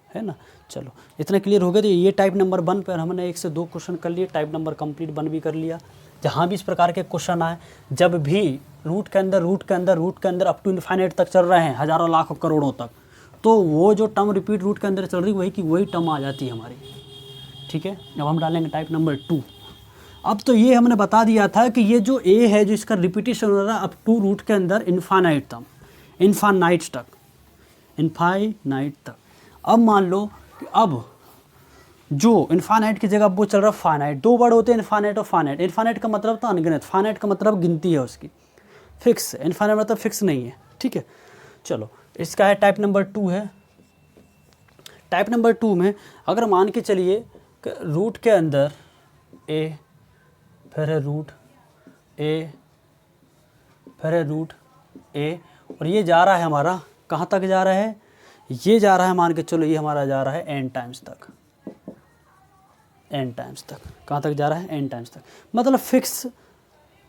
है ना? चलो इतना क्लियर हो गया। तो ये टाइप नंबर 1 पर हमने 1 से 2 क्वेश्चन कर लिए, टाइप नंबर कंप्लीट 1 भी कर लिया। जहाँ भी इस प्रकार के क्वेश्चन आए, जब भी रूट के अंदर अप टू इनफाइनाइट तक चल रहे हैं, हज़ारों लाखों करोड़ों तक, तो वो जो टर्म रिपीट रूट के अंदर चल रही वही की वही टर्म आ जाती है हमारी। ठीक है, अब हम डालेंगे टाइप नंबर 2। अब तो ये हमने बता दिया था कि ये जो ए है, जो इसका रिपीटेशन हो रहा है अप टू रूट के अंदर इनफाइनाइट तक, इनफाइनाइट तक। अब मान लो कि अब जो इनफाइनाइट की जगह वो चल रहा है फाइनाइट। 2 वर्ड होते हैं, इनफाइनाइट और फाइनाइट। इनफाइनाइट का मतलब था अनगिनत, फाइनाइट का मतलब गिनती है उसकी, फिक्स है। इनफाइनाइट मतलब फिक्स नहीं है। ठीक है, चलो इसका है टाइप नंबर 2 है। टाइप नंबर 2 में अगर मान के चलिए रूट के अंदर ए, फिर है रूट ए, फिर है रूट ए, और ये जा रहा है हमारा कहाँ तक जा रहा है? ये जा रहा है, मान के चलो ये हमारा जा रहा है n टाइम्स तक, n टाइम्स तक। कहाँ तक जा रहा है? n टाइम्स तक, मतलब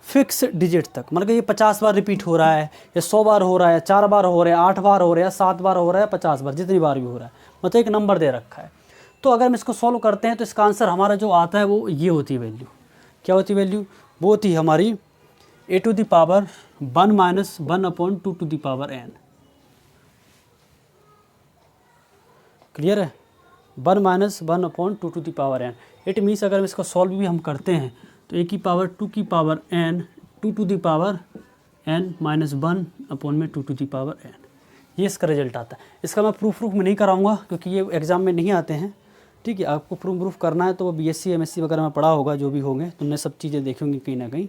फिक्स डिजिट तक। मतलब ये 50 बार रिपीट हो रहा है, या 100 बार हो रहा है, 4 बार हो रहा है, 8 बार हो रहा है, 7 बार हो रहा है, 50 बार, जितनी बार भी हो रहा है, मतलब एक नंबर दे रखा है। तो अगर हम इसको सॉल्व करते हैं तो इसका आंसर हमारा जो आता है वो ये होती है वैल्यू। क्या होती है वैल्यू? वो होती है हमारी a to the power 1 minus 1/2 to the power n। Clear है? 1 minus 1/2 to the power n। It means अगर हम इसको सॉल्व भी हम करते हैं तो a की पावर 2 की power n 2 to the power n minus 1/2 to the power n, ये इसका रिजल्ट आता है। इसका मैं प्रूफ में नहीं कराऊंगा क्योंकि ये एग्ज़ाम में नहीं आते हैं। ठीक है, आपको प्रूफ करना है तो वो BSc MSc वगैरह में पढ़ा होगा, जो भी होंगे तुमने सब चीज़ें देखी होंगी कहीं ना कहीं।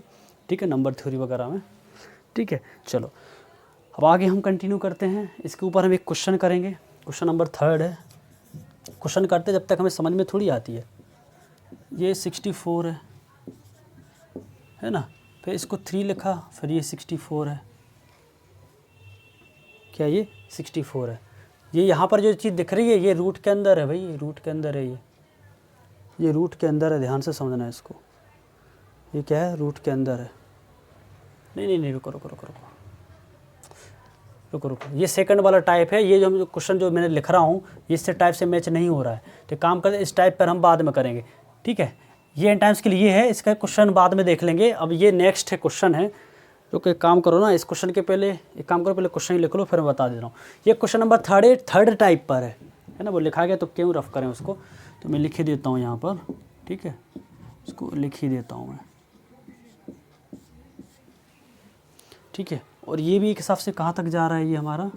ठीक है, नंबर थ्योरी वगैरह में। ठीक है, चलो अब आगे हम कंटिन्यू करते हैं। इसके ऊपर हम एक क्वेश्चन करेंगे, क्वेश्चन नंबर 3 है। क्वेश्चन करते जब तक हमें समझ में थोड़ी आती है। ये 64 है ना, फिर इसको 3 लिखा, फिर ये 64 है। क्या ये 64 है? ये यहाँ पर जो चीज़ दिख रही है ये रूट के अंदर है भाई, ये रूट के अंदर है, ये रूट के अंदर है, ध्यान से समझना है इसको। ये क्या है? रूट के अंदर है। नहीं, रुको, ये सेकंड वाला टाइप है। ये जो क्वेश्चन जो मैंने लिख रहा हूँ ये इससे टाइप से मैच नहीं हो रहा है, तो काम करते इस टाइप पर हम बाद में करेंगे। ठीक है, ये n टाइम्स के लिए है, इसका क्वेश्चन बाद में देख लेंगे। अब ये नेक्स्ट है क्वेश्चन है, जो कि काम करो ना, इस क्वेश्चन के पहले एक काम करो, पहले क्वेश्चन ही लिख लो, फिर मैं बता दे रहा हूँ। ये क्वेश्चन नंबर 3 टाइप पर है ना, वो लिखा गया तो क्यों रफ करें उसको, तो मैं लिख ही देता हूँ यहाँ पर। ठीक है, इसको लिख ही देता हूँ मैं। ठीक है, और ये भी एक हिसाब से कहाँ तक जा रहा है? ये हमारा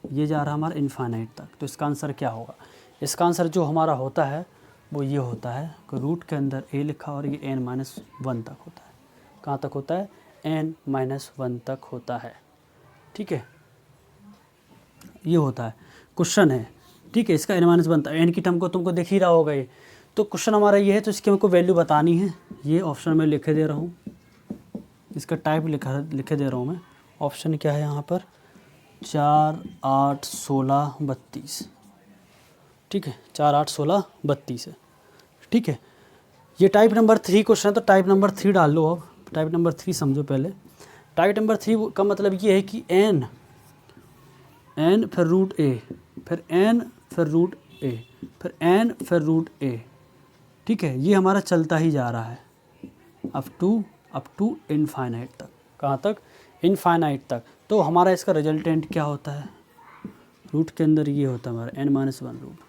ये जा रहा है हमारा इनफाइनाइट तक। तो इसका आंसर क्या होगा? इसका आंसर जो हमारा होता है वो ये होता है कि रूट के अंदर a लिखा और ये n-1 तक होता है। कहाँ तक होता है? n-1 तक होता है। ठीक है, ये होता है क्वेश्चन है। ठीक है, इसका n-1 तक, n की टर्म को तुमको दिख ही रहा होगा ये। तो क्वेश्चन हमारा ये है, तो इसकी हमको वैल्यू बतानी है। ये ऑप्शन में लिखे दे रहा हूँ, इसका टाइप लिखे दे रहा हूँ मैं। ऑप्शन क्या है यहाँ पर? 4, 8, 16, 32। ठीक है, 4, 8, 16, 32 है। ठीक है, ये टाइप नंबर 3 क्वेश्चन है, तो टाइप नंबर 3 डाल लो। अब टाइप नंबर 3 समझो पहले। टाइप नंबर 3 का मतलब ये है कि n फिर रूट a, फिर n फिर रूट a, फिर n फिर रूट a। ठीक है, ये हमारा चलता ही जा रहा है अप टू इनफाइनाइट तक। कहाँ तक? इनफाइनाइट तक। तो हमारा इसका रिजल्टेंट क्या होता है? रूट के अंदर ये होता है हमारा n-1 रूट।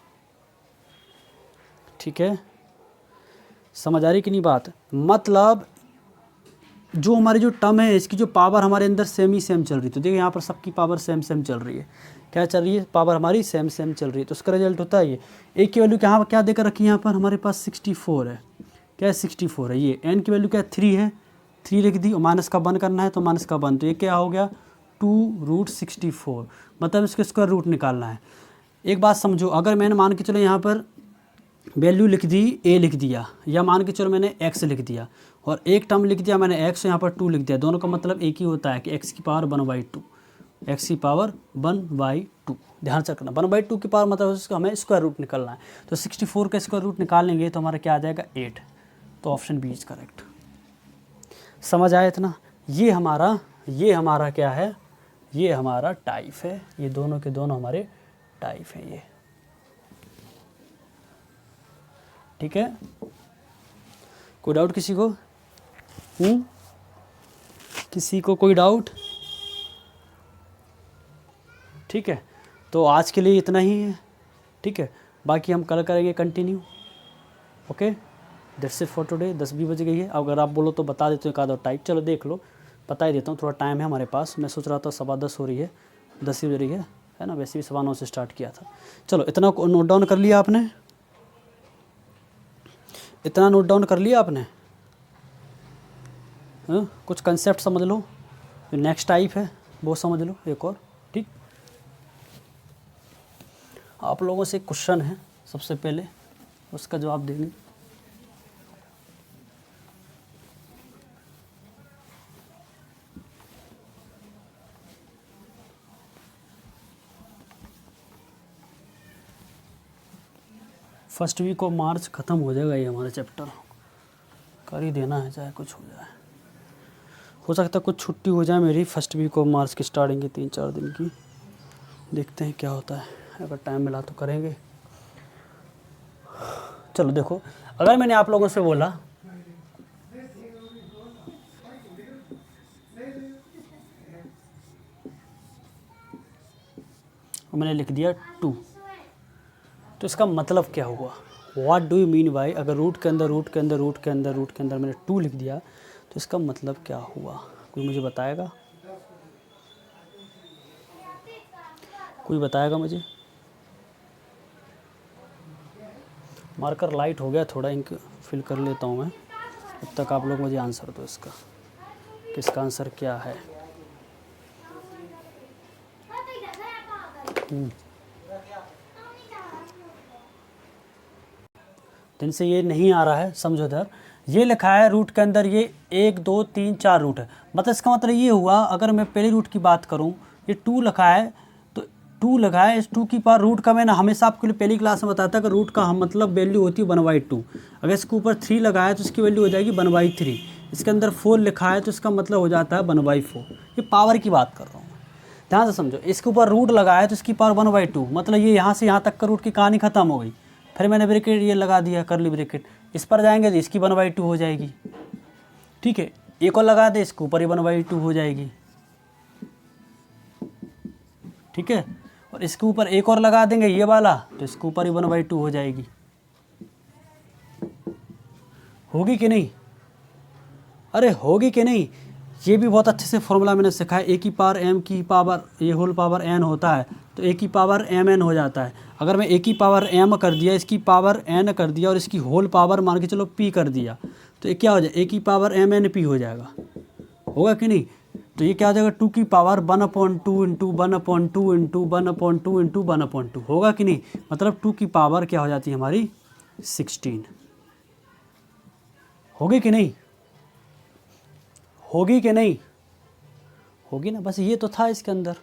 ठीक है, समझ आ रही कि नहीं बात? मतलब जो हमारी जो टर्म है इसकी जो पावर हमारे अंदर सेम चल रही है। तो देखिए यहाँ पर सबकी पावर सेम चल रही है। क्या चल रही है? पावर हमारी सेम चल रही है। तो उसका रिजल्ट होता है ये। एक की वैल्यू यहाँ क्या देकर रखी है? यहाँ पर हमारे पास 64 है। क्या है? 64 है। ये n की वैल्यू क्या है? 3 है, 3 लिख दी, और माइनस का 1 करना है तो माइनस का 1, तो ये क्या हो गया? 2√64। मतलब इसका स्क्वायर रूट निकालना है। एक बात समझो, अगर मैंने मान के चलो यहाँ पर वैल्यू लिख दी, a लिख दिया, या मान के चलो मैंने x लिख दिया, और एक टर्म लिख दिया मैंने x, यहाँ पर 2 लिख दिया, दोनों का मतलब एक ही होता है कि x की पावर 1/2। एक्स की पावर 1/2। ध्यान से रखना 1/2 की पावर मतलब उसका हमें स्क्वायर रूट निकालना है। तो 64 का स्क्वायर रूट निकालेंगे तो हमारा क्या आ जाएगा 8। तो ऑप्शन बी इज करेक्ट। समझ आया इतना? ये हमारा क्या है, ये हमारा टाइप है। ये दोनों के दोनों हमारे टाइप है ये। ठीक है, कोई डाउट किसी को? किसी को कोई डाउट? ठीक है, तो आज के लिए इतना ही है। ठीक है, बाकी हम कल करेंगे continue. Okay, that's it for today. 10 भी बज गई है। अगर आप बोलो तो बता देते हो एक आधा टाइप। चलो देख लो, बता ही देता हूँ, थोड़ा टाइम है हमारे पास। मैं सोच रहा था 10:15 हो रही है, 10 ही बज रही है ना। वैसे भी 9:15 से स्टार्ट किया था। चलो इतना नोट डाउन कर लिया आपने? इतना नोट डाउन कर लिया आपने? कुछ कंसेप्ट समझ लो, जो नेक्स्ट टाइप है वो समझ लो एक और। ठीक, आप लोगों से एक क्वेश्चन है, सबसे पहले उसका जवाब देंगे। फर्स्ट वीक ऑफ मार्च ख़त्म हो जाएगा ये हमारा चैप्टर। कर ही देना है चाहे कुछ हो जाए। हो सकता है कुछ छुट्टी हो जाए मेरी फर्स्ट वीक ऑफ मार्च की स्टार्टिंग की 3-4 दिन की। देखते हैं क्या होता है, अगर टाइम मिला तो करेंगे। चलो देखो, अगर मैंने आप लोगों से बोला मैंने लिख दिया 2, तो इसका मतलब क्या हुआ? What do you mean by, अगर रूट के अंदर मैंने 2 लिख दिया तो इसका मतलब क्या हुआ? कोई मुझे बताएगा? कोई बताएगा मुझे? मार्कर लाइट हो गया, थोड़ा इंक फिल कर लेता हूँ मैं। अब तक आप लोग मुझे आंसर दो इसका, किसका आंसर क्या है। दिन से ये नहीं आ रहा है, समझो इधर ये लिखा है रूट के अंदर ये 1 2 3 4 रूट है। मतलब इसका मतलब ये हुआ, अगर मैं पहले रूट की बात करूँ, ये 2 लिखा है तो 2 लिखा है, इस 2 की पावर रूट का मैंने हमेशा आपके लिए पहली क्लास में बताया था कि रूट का हम मतलब वैल्यू होती है 1/2। अगर इसके ऊपर 3 लगाया तो इसकी वैल्यू हो जाएगी 1/3। इसके अंदर 4 लिखा है तो इसका मतलब हो जाता है 1/4। ये पावर की बात कर रहा हूँ, ध्यान से समझो। इसके ऊपर रूट लगाया है तो इसकी पावर 1/2, मतलब ये यहाँ से यहाँ तक का रूट की कहानी खत्म हो गई। फिर मैंने ब्रैकेट ये लगा दिया, करली ब्रैकेट, इस पर जाएंगे तो इसकी 1/2 हो जाएगी। ठीक है, एक और लगा दे, इसके ऊपर ही 1/2 हो जाएगी। ठीक है, और इसके ऊपर एक और लगा देंगे ये वाला, तो इसके ऊपर ही 1/2 हो जाएगी। होगी कि नहीं? अरे होगी कि नहीं? ये भी बहुत अच्छे से फॉर्मूला मैंने सिखाया। ए की पावर एम की पावर ये होल पावर एन होता है, तो ए की पावर एम एन हो जाता है। अगर मैं ए की पावर एम कर दिया, इसकी पावर एन कर दिया और इसकी होल पावर मान के चलो पी कर दिया, तो ये क्या हो जाएगा? ए की पावर एम एन पी हो जाएगा। होगा कि नहीं? तो ये क्या हो जाएगा? 2 की पावर 1/2 इंटू 1/2 इंटू 1/2 इंटू 1/2 होगा कि नहीं? मतलब 2 की पावर क्या हो जाती है हमारी 16। होगी कि नहीं? होगी कि नहीं? होगी ना। बस ये तो था इसके अंदर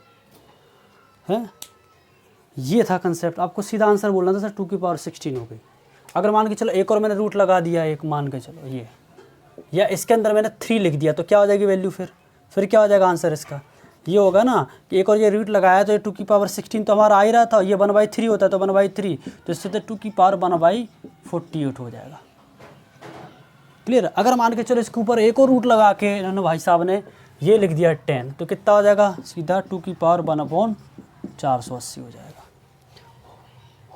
है, ये था कंसेप्ट। आपको सीधा आंसर बोलना था सर 2 की पावर 16 हो गई। अगर मान के चलो एक और मैंने रूट लगा दिया, एक मान के चलो ये, या इसके अंदर मैंने 3 लिख दिया, तो क्या हो जाएगी वैल्यू? फिर क्या हो जाएगा आंसर इसका? ये होगा ना कि एक और ये रूट लगाया तो ये 2 की पावर 16 तो हमारा आ ही रहा था, ये 1/3 होता है तो 1/3, तो इससे तो 2 की पावर 1/48 हो जाएगा। क्लियर? अगर मान के चलो इसके ऊपर एक और रूट लगा के इन्होंने भाई साहब ने ये लिख दिया 10, तो कितना हो जाएगा? सीधा 2 की पावर 1/480 हो जाएगा।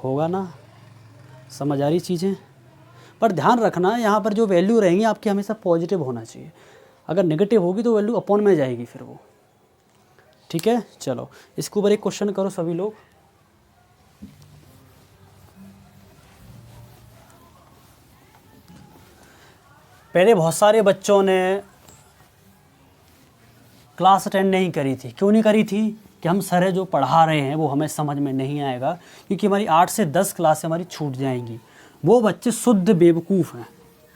होगा ना? समझ आ रही चीज़ें? पर ध्यान रखना यहाँ पर जो वैल्यू रहेंगी आपकी हमेशा पॉजिटिव होना चाहिए। अगर नेगेटिव होगी तो वैल्यू अपॉन में जाएगी फिर वो। ठीक है, चलो इसके ऊपर एक क्वेश्चन करो सभी लोग। पहले बहुत सारे बच्चों ने क्लास अटेंड नहीं करी थी। क्यों नहीं करी थी? कि हम सर जो पढ़ा रहे हैं वो हमें समझ में नहीं आएगा, क्योंकि हमारी 8 से 10 क्लासें हमारी छूट जाएंगी। वो बच्चे शुद्ध बेवकूफ़ हैं,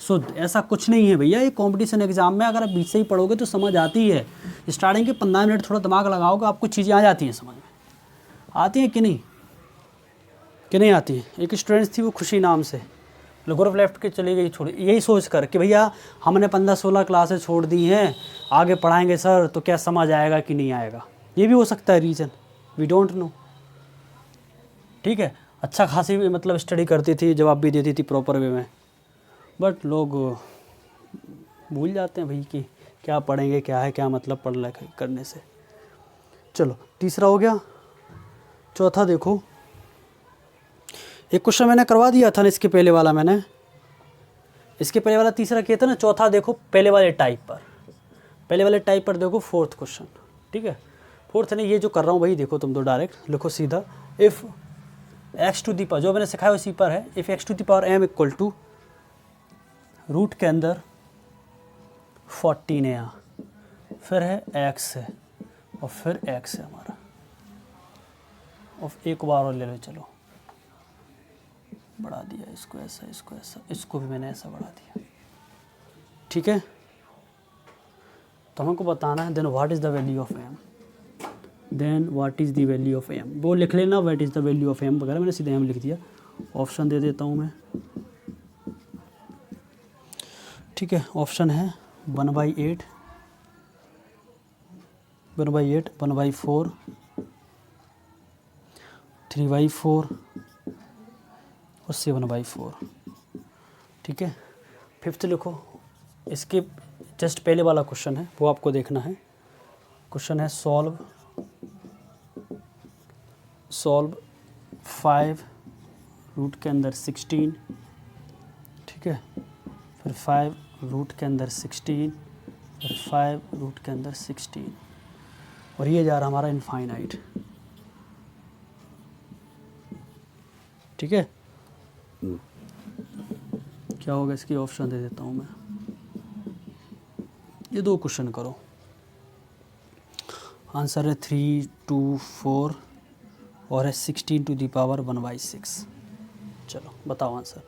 शुद्ध, ऐसा कुछ नहीं है भैया। ये कंपटीशन एग्जाम में अगर आप बीच से ही पढ़ोगे तो समझ आती है। स्टार्टिंग के 15 मिनट थोड़ा दिमाग लगाओगे, आपको चीज़ें आ जाती हैं समझ में। आती हैं कि नहीं, कि नहीं आती है। एक स्टूडेंट थी वो खुशी नाम से, ग्रुप लेफ्ट के चली गई, छोड़ी, यही सोच कर कि भैया हमने 15-16 क्लासेस छोड़ दी हैं, आगे पढ़ाएंगे सर तो क्या समझ आएगा कि नहीं आएगा। ये भी हो सकता है रीज़न, वी डोंट नो। ठीक है, अच्छा खासी मतलब स्टडी करती थी, जवाब भी देती थी प्रॉपर वे में, बट लोग भूल जाते हैं भाई कि क्या पढ़ेंगे, क्या है, क्या मतलब पढ़ लिखाई करने से। चलो तीसरा हो गया। चौथा देखो, एक क्वेश्चन मैंने करवा दिया था ना इसके पहले वाला, मैंने इसके पहले वाला तीसरा किया था ना। चौथा देखो पहले वाले टाइप पर, पहले वाले टाइप पर देखो फोर्थ क्वेश्चन। ठीक है, फोर्थ नहीं, ये जो कर रहा हूँ वही देखो तुम तो डायरेक्ट लिखो सीधा। If x to the power, जो मैंने सिखाया उसी पर है। If x to the power m equal to root के अंदर 14 है यहाँ, फिर है x है और फिर x है हमारा, और एक बार और ले लो, चलो बढ़ा दिया इसको ऐसा, इसको ऐसा, इसको भी मैंने ऐसा बढ़ा दिया। ठीक है, तो हमको बताना है then what is the value of m, then what is the value of m। वो लिख लेना what is the value of m वगैरह, मैंने सीधे m लिख दिया। ऑप्शन दे देता हूँ मैं। ठीक है, ऑप्शन है 1/8, 1/8, 1/4, 3/4 और 7/4। ठीक है, फिफ्थ लिखो। इसके जस्ट पहले वाला क्वेश्चन है वो आपको देखना है। क्वेश्चन है सॉल्व 5 रूट के अंदर 16। ठीक है, फिर 5 रूट के अंदर 16, फिर 5 रूट के अंदर 16, और ये जा रहा हमारा इनफाइनाइट। ठीक है, क्या होगा इसकी, ऑप्शन दे देता हूँ मैं। ये दो क्वेश्चन करो, आंसर है 3, 2, 4 और है 16 टू दी पावर 1/6। चलो बताओ आंसर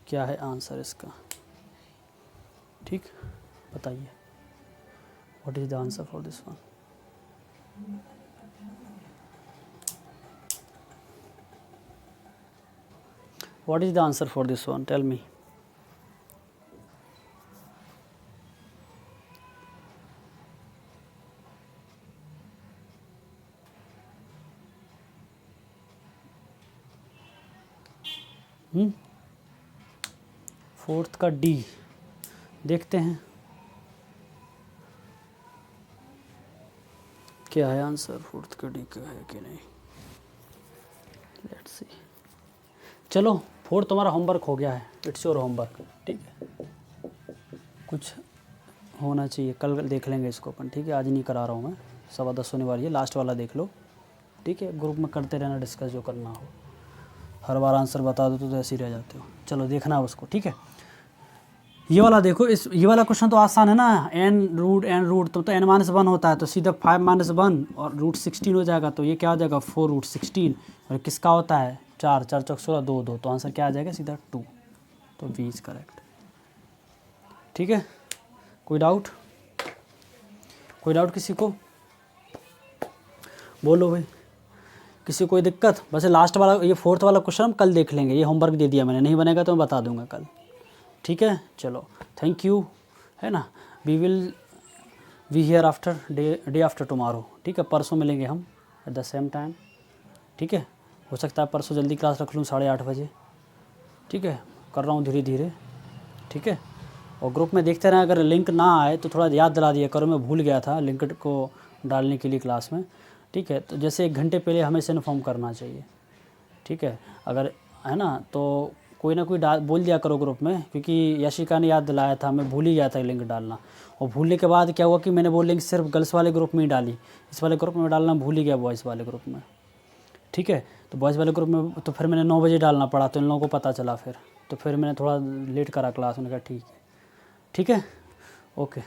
क्या है, आंसर इसका। ठीक, बताइए what is the answer for this one. What is the answer for this one, tell me. Fourth का डी, देखते हैं क्या है आंसर, फोर्थ का डी का है कि नहीं, लेट्स सी। चलो फोर्थ तुम्हारा होमवर्क हो गया है, इट्स योर होमवर्क। ठीक है, कुछ होना चाहिए, कल देख लेंगे इसको अपन। ठीक है, आज नहीं करा रहा हूँ मैं, 10:15 होने वाली है, लास्ट वाला देख लो। ठीक है, ग्रुप में करते रहना डिस्कस जो करना हो, हर बार आंसर बता दो तो ऐसे ही रह जाते हो। चलो देखना उसको। ठीक है, ये वाला देखो, इस ये वाला क्वेश्चन तो आसान है ना। n रूट तो n-1 होता है, तो सीधा 5-1 और रूट 16 हो जाएगा, तो ये क्या हो जाएगा 4 रूट 16, और किसका होता है 4, 4 चौक 16, 2, 2, तो आंसर क्या आ जाएगा सीधा 2, तो बी इज करेक्ट। ठीक है, कोई डाउट, कोई डाउट किसी को, बोलो भाई, किसी कोई दिक्कत। वैसे लास्ट वाला ये फोर्थ वाला क्वेश्चन हम कल देख लेंगे, ये होमवर्क दे दिया मैंने, नहीं बनेगा तो मैं बता दूंगा कल। ठीक है, चलो थैंक यू, है ना। We will we here after day after tomorrow. ठीक है, परसों मिलेंगे हम एट द सेम टाइम। ठीक है, हो सकता है परसों जल्दी क्लास रख लूँ 8:30 बजे। ठीक है, कर रहा हूँ धीरे धीरे। ठीक है, और ग्रुप में देखते रहें, अगर लिंक ना आए तो थोड़ा याद दिला दिया करो, मैं भूल गया था लिंक को डालने के लिए क्लास में। ठीक है, तो जैसे 1 घंटे पहले हमें से इन्फॉर्म करना चाहिए। ठीक है, अगर है ना तो कोई ना कोई बोल दिया करो ग्रुप में, क्योंकि यशिका ने याद दिलाया था, मैं भूल ही गया था लिंक डालना। और भूलने के बाद क्या हुआ कि मैंने वो लिंक सिर्फ गर्ल्स वाले ग्रुप में ही डाली, इस वाले ग्रुप में डालना भूल ही गया, बॉयज़ वाले ग्रुप में। ठीक है, तो बॉयज़ वाले ग्रुप में तो फिर मैंने 9 बजे डालना पड़ा, तो इन लोगों को पता चला फिर, तो फिर मैंने थोड़ा लेट करा क्लास, मैंने कहा ठीक है। ठीक है, ओके।